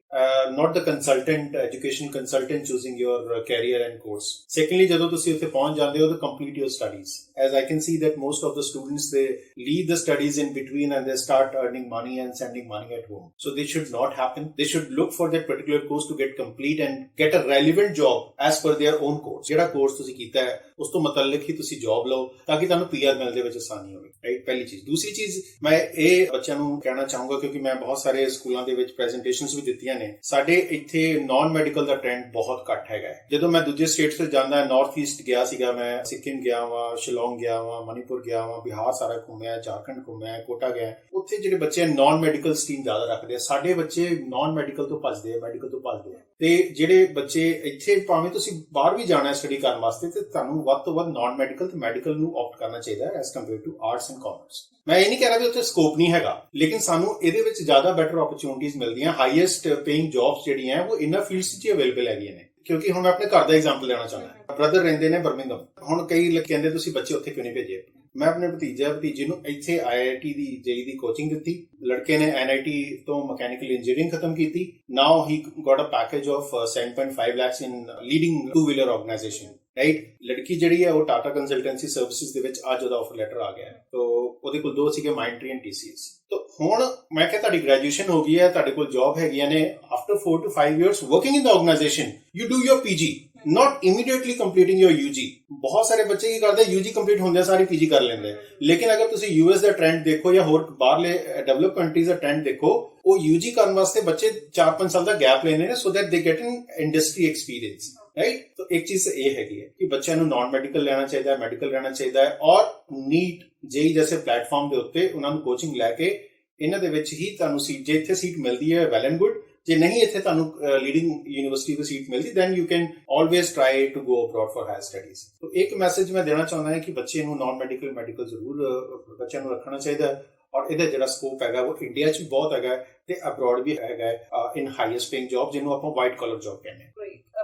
Not the consultant, education consultant choosing your career and course. Secondly, ਜਦੋਂ ਤੁਸੀਂ ਉੱਥੇ ਪਹੁੰਚ ਜਾਂਦੇ ਹੋ, to complete your studies. As I can see that most of the students, they leave the studies in between and they start earning money and sending money at home. So this should not happen. They should look for that particular course to get complete and get a relevant job as per their own course. ਜਿਹੜਾ course ਤੁਸੀਂ ਕੀਤਾ ਹੈ ਉਸ ਤੋਂ ਮੁਤਲਕ ਹੀ ਤੁਸੀਂ job ਲਓ ਤਾਂ ਕਿ ਤੁਹਾਨੂੰ ਪੀਆਰ ਮਿਲਣ ਦੇ ਵਿੱਚ ਆਸਾਨੀ ਹੋਵੇ, ਰਾਈਟ? ਪਹਿਲੀ ਚੀਜ਼। ਦੂਸਰੀ ਚੀਜ਼ ਮੈਂ ਇਹ ਬੱਚਿਆਂ ਨੂੰ ਕਹਿਣਾ ਚਾਹੂੰਗਾ, ਕਿਉਂਕਿ ਮੈਂ ਬਹੁਤ ਸਾਰੇ ਸਕੂਲਾਂ ਦੇ ਵਿੱਚ ਪ੍ਰੈਜੈਂਟੇਸ਼ਨਸ ਵੀ ਦਿੱਤੀਆਂ ਨੇ, ਸਾਡੇ ਇੱਥੇ ਨਾਨ ਮੈਡੀਕਲ ਦਾ ਟ੍ਰੈਂਡ ਬਹੁਤ ਘੱਟ ਹੈਗਾ ਹੈ। ਜਦੋਂ ਮੈਂ ਦੂਜੇ ਸਟੇਟਸ ਤੇ ਜਾਂਦਾ, ਨਾਰਥ ਈਸਟ ਗਿਆ ਸੀਗਾ, ਮੈਂ ਸਿੱਕਿਮ ਗਿਆ ਵਾਂ, ਸ਼ਿਲੋਂਗ ਗਿਆ ਵਾਂ, ਮਨੀਪੁਰ ਗਿਆ ਵਾਂ, ਬਿਹਾਰ ਸਾਰਾ ਘੁੰਮਿਆ, ਝਾਰਖੰਡ ਘੁੰਮਿਆ, ਕੋਟਾ ਗਿਆ। ਉੱਥੇ ਜਿਹੜੇ ਬੱਚੇ ਨਾਨ ਮੈਡੀਕਲ ਸਟਰੀਮ ਜ਼ਿਆਦਾ ਰੱਖਦੇ ਆ, ਸਾਡੇ ਬੱਚੇ ਨਾਨ ਮੈਡੀਕਲ ਤੋਂ ਭੱਜਦੇ ਆ, ਮੈਡੀਕਲ ਤੋਂ ਭੱਜਦੇ ਆ। ਤੇ ਜਿਹੜੇ ਬੱਚੇ ਇੱਥੇ ਭਾਵੇਂ ਤੁਸੀਂ ਬਾਹਰ ਵੀ ਜਾਣਾ ਸਟੱਡੀ ਕਰਨ ਵਾਸਤੇ ਤੇ ਤੁਹਾਨੂੰ ਵੱਧ ਤੋਂ ਵੱਧ ਨਾਨ ਮੈਡੀਕਲ ਤੇ ਮੈਡੀਕਲ ਨੂੰ ਆਪਟ ਕਰਨਾ ਚਾਹੀਦਾ ਹੈ as compare two arts and commerce. ਮੈਂ ਇਹ ਨਹੀਂ ਕਹਿ ਰਿਹਾ ਵੀ ਉੱਥੇ ਸਕੋਪ ਨਹੀਂ ਹੈਗਾ, ਲੇਕਿਨ ਸਾਨੂੰ ਇਹਦੇ ਵਿੱਚ ਜ਼ਿਆਦਾ ਬੈਟਰ ਓਪਰਚੁਨਿਟੀਜ਼ ਮਿਲਦੀਆਂ। ਹਾਈਐਸਟ ਪੇਇੰਗ ਜੌਬਸ ਜਿਹੜੀਆਂ ਉਹ ਇਹਨਾਂ ਫੀਲਡਸ 'ਚ ਅਵੇਲੇਬਲ ਹੈਗੀਆਂ ਨੇ। ਕਿਉਂਕਿ ਹੁਣ ਮੈਂ ਆਪਣੇ ਘਰ ਦਾ ਐਗਜ਼ਾਮਪਲ ਲੈਣਾ ਚਾਹੁੰਦਾ। ਬ੍ਰਦਰ ਰਹਿੰਦੇ ਨੇ ਬਰਮਿੰਘਮ। ਹੁਣ ਕਈ ਕਹਿੰਦੇ ਤੁਸੀਂ ਬੱਚੇ ਉੱਥੇ ਕਿਉਂ ਨਹੀਂ ਭੇਜੇ? ਮੈਂ ਆਪਣੇ ਭਤੀਜੇ ਨੂੰ ਇੱਥੇ IIT ਦੀ JEE ਦੀ ਕੋਚਿੰਗ ਦਿੱਤੀ। ਲੜਕੇ ਨੇ NIT ਤੋਂ ਮਕੈਨੀਕਲ ਇੰਜੀਨੀਅਰਿੰਗ ਖਤਮ ਕੀਤੀ। Now he got a package of 7.5 lakhs in leading two wheeler organisation, right? ਲੜਕੀ ਜਿਹੜੀ ਹੈ ਉਹ ਟਾਟਾ ਕੰਸਲਟੈਂਸੀ ਸਰਵਿਸਿਜ਼ ਦੇ ਵਿੱਚ ਅੱਜ ਉਹਦਾ ਆਫਰ ਲੈਟਰ ਆ ਗਿਆ। ਤੋ ਉਹਦੇ ਕੋਲ 2 ਸੀਗੇ, ਮਾਈਂਡਟਰੀ ਐਂਡ TCS। ਤੋ ਹੁਣ ਮੈਂ ਕਿਹਾ ਤੁਹਾਡੀ ਗ੍ਰੈਜੂਏਸ਼ਨ ਹੋ ਗਈ ਹੈ, ਤੁਹਾਡੇ ਕੋਲ ਜੌਬ ਹੈਗੀਆਂ ਨੇ। After 4 to 5 years working in the organization, you do your PG, not immediately completing your UG. ਬਹੁਤ ਸਾਰੇ ਬੱਚੇ ਕੀ ਕਰਦੇ, UG ਕੰਪਲੀਟ ਹੁੰਦੇ ਸਾਰੀ PG ਕਰ ਲੈਂਦੇ। ਲੇਕਿਨ ਅਗਰ ਤੁਸੀਂ US ਦਾ ਟ੍ਰੈਂਡ ਦੇਖੋ ਜਾਂ ਹੋਰ ਬਾਹਰਲੇ ਡਿਵੈਲਪ ਕੰਟਰੀਜ਼ ਦਾ ਟ੍ਰੈਂਡ ਦੇਖੋ, ਉਹ UG ਕਰਨ ਵਾਸਤੇ ਬੱਚੇ 4-5 ਸਾਲ ਦਾ ਗੈਪ ਲੈਂਦੇ ਨੇ ਸੋ ਦੈਟ ਦੇ ਗੈਟ ਇਨ ਇੰਡਸਟਰੀ ਐਕਸਪੀਰੀਅੰਸ, ਰਾਈਟ? ਤਾਂ ਇੱਕ ਚੀਜ਼ ਇਹ ਹੈਗੀ ਹੈ ਕਿ ਬੱਚਿਆਂ ਨੂੰ ਨਾਨ ਮੈਡੀਕਲ ਲੈਣਾ ਚਾਹੀਦਾ ਹੈ, ਮੈਡੀਕਲ ਲੈਣਾ ਚਾਹੀਦਾ ਹੈ, ਔਰ ਨੀਟ JEE ਜੈਸੇ ਪਲੇਟਫਾਰਮ ਦੇ ਉੱਤੇ ਉਹਨਾਂ ਨੂੰ ਕੋਚਿੰਗ ਲੈ ਕੇ ਇਹਨਾਂ ਦੇ ਵਿੱਚ ਹੀ ਤੁਹਾਨੂੰ ਸੀਟ, ਜੇ ਇੱਥੇ ਸੀਟ ਮਿਲਦੀ ਹੈ ਵੈਲ ਐਂਡ ਗੁੱਡ, ਜੇ ਨਹੀਂ ਇੱਥੇ ਤੁਹਾਨੂੰ ਲੀਡਿੰਗ ਯੂਨੀਵਰਸਿਟੀ ਤੋਂ ਸੀਟ ਮਿਲਦੀ then you can always try to go abroad for higher studies. तो एक ਮੈਸੇਜ ਮੈਂ ਦੇਣਾ ਚਾਹੁੰਦਾ ਹਾਂ ਕਿ ਬੱਚੇ ਨੂੰ ਨਾਨ ਮੈਡੀਕਲ ਜ਼ਰੂਰ ਬੱਚਿਆਂ ਨੂੰ ਰੱਖਣਾ ਚਾਹੀਦਾ ਹੈ। ਔਰ ਇਹਦਾ ਜਿਹੜਾ ਸਕੋਪ ਹੈਗਾ ਉਹ ਇੰਡੀਆ 'ਚ ਵੀ ਬਹੁਤ ਹੈਗਾ ਤੇ ਅਬਰੋਡ ਵੀ ਹੈਗਾ ਇਨ ਹਾਈਐਸਟ ਪੇਇੰਗ ਜੌਬ, ਜਿਹਨੂੰ ਆਪਾਂ ਵਾਈਟ ਕਾਲਰ ਜੌਬ ਕਹਿੰਦੇ ਹਾਂ।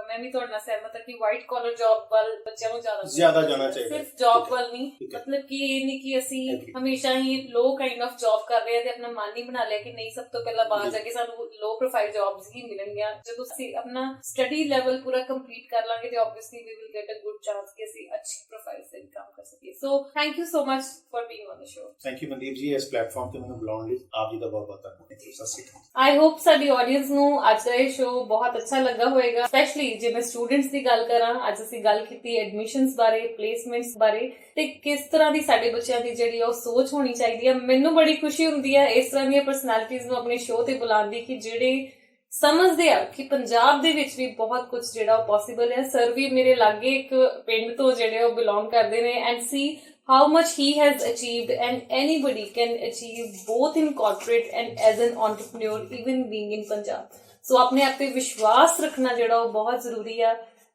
ਮੈਂ ਵੀ ਤੁਹਾਡੇ ਨਾਲ ਸਹਿਮਤ ਹਾਂ ਕਿ ਵਾਈਟ ਕਾਲਰ ਜੌਬ ਵੱਲ ਬੱਚਿਆਂ ਨੂੰ ਜ਼ਿਆਦਾ ਜਾਣਾ ਚਾਹੀਦਾ। ਸਿਰਫ ਜੌਬ ਵੱਲ ਨਹੀਂ, ਮਤਲਬ ਕਿ ਇਹ ਨਹੀਂ ਕਿ ਅਸੀਂ ਹਮੇਸ਼ਾ ਹੀ ਲੋ ਕਾਈਂਡ ਆਫ ਜੌਬ ਕਰ ਰਹੇ ਹਾਂ ਤੇ ਆਪਣਾ ਮਨ ਨਹੀਂ ਬਣਾ ਲਿਆ ਕਿ ਨਹੀਂ ਸਭ ਤੋਂ ਪਹਿਲਾਂ ਬਾਹਰ ਜਾ ਕੇ ਸਾਨੂੰ ਲੋ ਪ੍ਰੋਫਾਈਲ ਜੌਬਸ ਹੀ ਮਿਲਣਗੀਆਂ। ਜਦੋਂ ਅਸੀਂ ਆਪਣਾ ਸਟੱਡੀ ਲੈਵਲ ਪੂਰਾ ਕੰਪਲੀਟ ਕਰ ਲਾਂਗੇ ਤੇ obviously we will get a good chance ਕਿ ਅਸੀਂ ਅੱਛੀ ਪ੍ਰੋਫਾਈਲ ਤੇ ਕੰਮ ਕਰ ਸਕੀਏ। So thank you so much for being on the show. Thank you Mandeep ji, ਇਸ ਪਲੇਟਫਾਰਮ ਤੇ ਮੈਨੂੰ ਬੁਲਾਉਣ ਲਈ ਆਪ ਜੀ ਦਾ ਬਹੁਤ ਬਹੁਤ ਧੰਨਵਾਦ। ਸਤਿ ਸ਼੍ਰੀ ਅਕਾਲ। ਆਈ ਹੋਪ ਸਾਡੀ ਆਡੀਅנס ਨੂੰ ਅੱਜ ਦਾ ਇਹ ਸ਼ੋ ਬਹੁਤ ਅੱਛਾ ਲੱਗਾ ਹੋਵੇਗਾ, ਸਪੈਸ਼ਲੀ ਜੇ ਮੈਂ ਸਟੂਡੈਂਟਸ ਦੀ ਗੱਲ ਕਰਾਂ। ਅੱਜ ਅਸੀਂ ਗੱਲ ਕੀਤੀ ਐਡਮਿਸ਼ਨਸ ਬਾਰੇ, ਪਲੇਸਮੈਂਟਸ ਬਾਰੇ ਤੇ ਕਿਸ ਤਰ੍ਹਾਂ ਦੀ ਸਾਡੇ ਬੱਚਿਆਂ ਦੀ ਜਿਹੜੀ ਉਹ ਸੋਚ ਹੋਣੀ ਚਾਹੀਦੀ ਹੈ। ਮੈਨੂੰ ਬੜੀ ਖੁਸ਼ੀ ਹੁੰਦੀ ਹੈ ਇਸ ਤਰ੍ਹਾਂ ਦੀਆਂ ਪਰਸਨੈਲਿਟੀਜ਼ ਨੂੰ ਆਪਣੇ ਸ਼ੋ ਤੇ ਬੁਲਾਉਣ ਦੀ ਕਿ ਜਿਹੜੇ ਸਮਝਦੇ ਆ ਕਿ ਪੰਜਾਬ ਦੇ ਵਿੱਚ ਵੀ ਬਹੁਤ ਕੁਝ ਜਿਹੜਾ ਉਹ ਪੋਸੀਬਲ ਹੈ। ਸਰ ਵੀ ਮੇਰੇ ਲਾਗੇ ਇੱਕ ਪਿੰਡ ਤੋਂ ਜਿਹੜੇ ਉਹ ਬਿਲੋਂਗ ਕਰਦੇ ਨੇ and C how much he has achieved, and anybody can achieve both in corporate and as an entrepreneur even being in Punjab. So ਆਪਣੇ ਆਪ ਤੇ ਵਿਸ਼ਵਾਸ ਰੱਖਣਾ ਜਿਹੜਾ ਉਹ ਬਹੁਤ ਜ਼ਰੂਰੀ ਆ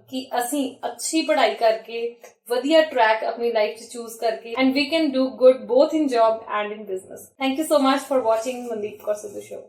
ਕਿ ਅਸੀਂ ਅੱਛੀ ਪੜ੍ਹਾਈ ਕਰਕੇ ਵਧੀਆ ਟਰੈਕ ਆਪਣੀ ਲਾਈਫ 'ਚ ਚੂਜ਼ ਕਰਕੇ and we can do good both in job and in business. Thank you so much for watching Mandeep Kaur Sidhu Show.